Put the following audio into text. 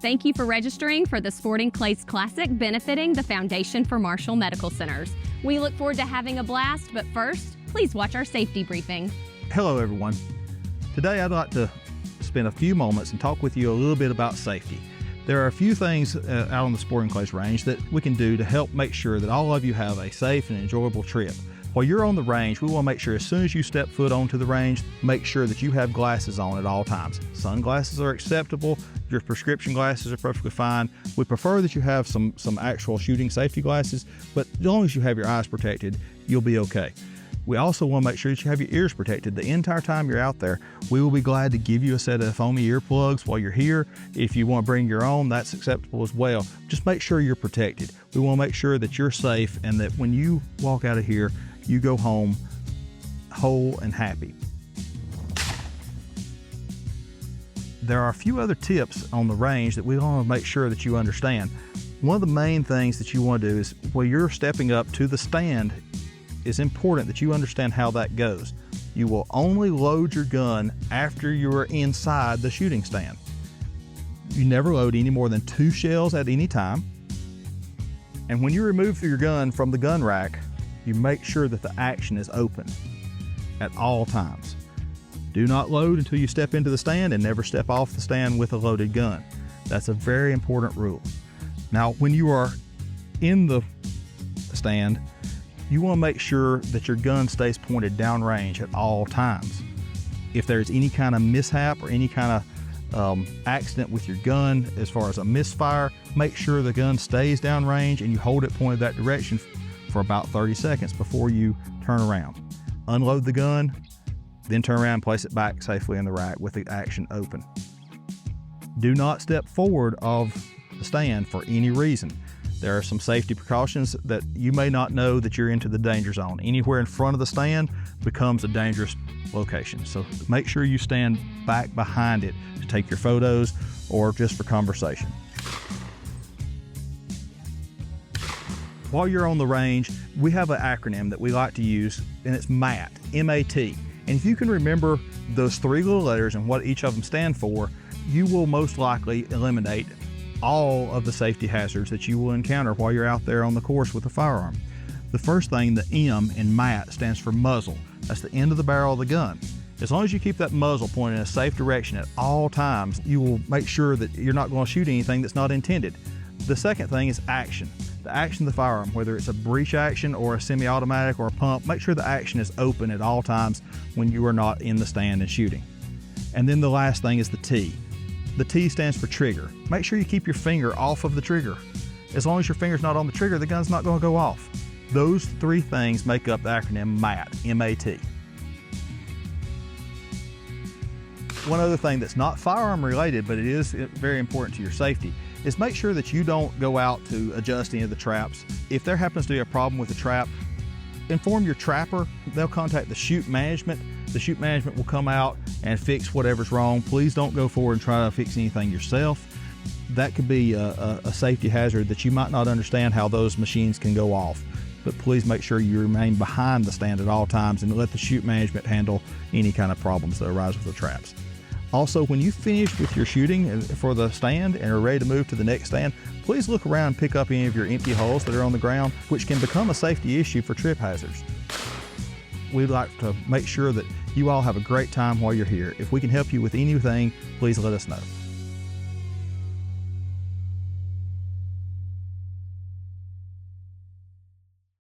Thank you for registering for the Sporting Clays Classic, benefiting the Foundation for Marshall Medical Centers. We look forward to having a blast, but first, please watch our safety briefing. Hello, everyone. Today, I'd like to spend a few moments and talk with you a little bit about safety. There are a few things out on the Sporting Clays range that we can do to help make sure that all of you have a safe and enjoyable trip. While you're on the range, we want to make sure as soon as you step foot onto the range, make sure that you have glasses on at all times. Sunglasses are acceptable. Your prescription glasses are perfectly fine. We prefer that you have some actual shooting safety glasses, but as long as you have your eyes protected, you'll be okay. We also want to make sure that you have your ears protected the entire time you're out there. We will be glad to give you a set of foamy earplugs while you're here. If you want to bring your own, that's acceptable as well. Just make sure you're protected. We want to make sure that you're safe and that when you walk out of here, you go home whole and happy. There are a few other tips on the range that we want to make sure that you understand. One of the main things that you want to do is when you're stepping up to the stand, it's important that you understand how that goes. You will only load your gun after you are inside the shooting stand. You never load any more than 2 shells at any time. And when you remove your gun from the gun rack, you make sure that the action is open at all times. Do not load until you step into the stand and never step off the stand with a loaded gun. That's a very important rule. Now, when you are in the stand, you want to make sure that your gun stays pointed downrange at all times. If there's any kind of mishap or any kind of accident with your gun as far as a misfire, make sure the gun stays downrange and you hold it pointed that direction for about 30 seconds before you turn around. Unload the gun, then turn around and place it back safely in the rack with the action open. Do not step forward of the stand for any reason. There are some safety precautions that you may not know that you're into the danger zone. Anywhere in front of the stand becomes a dangerous location. So make sure you stand back behind it to take your photos or just for conversation. While you're on the range, we have an acronym that we like to use, and it's MAT, M-A-T. And if you can remember those 3 little letters and what each of them stand for, you will most likely eliminate all of the safety hazards that you will encounter while you're out there on the course with a firearm. The first thing, the M in MAT, stands for muzzle. That's the end of the barrel of the gun. As long as you keep that muzzle pointed in a safe direction at all times, you will make sure that you're not going to shoot anything that's not intended. The second thing is action. The action of the firearm, whether it's a breech action or a semi-automatic or a pump, make sure the action is open at all times when you are not in the stand and shooting. And then the last thing is the T. The T stands for trigger. Make sure you keep your finger off of the trigger. As long as your finger's not on the trigger, the gun's not going to go off. Those 3 things make up the acronym MAT, M-A-T. One other thing that's not firearm related, but it is very important to your safety, is make sure that you don't go out to adjust any of the traps. If there happens to be a problem with the trap, inform your trapper. They'll contact the chute management. The chute management will come out and fix whatever's wrong. Please don't go forward and try to fix anything yourself. That could be a safety hazard that you might not understand how those machines can go off. But please make sure you remain behind the stand at all times and let the chute management handle any kind of problems that arise with the traps. Also, when you finish with your shooting for the stand and are ready to move to the next stand, please look around and pick up any of your empty holes that are on the ground, which can become a safety issue for trip hazards. We'd like to make sure that you all have a great time while you're here. If we can help you with anything, please let us know.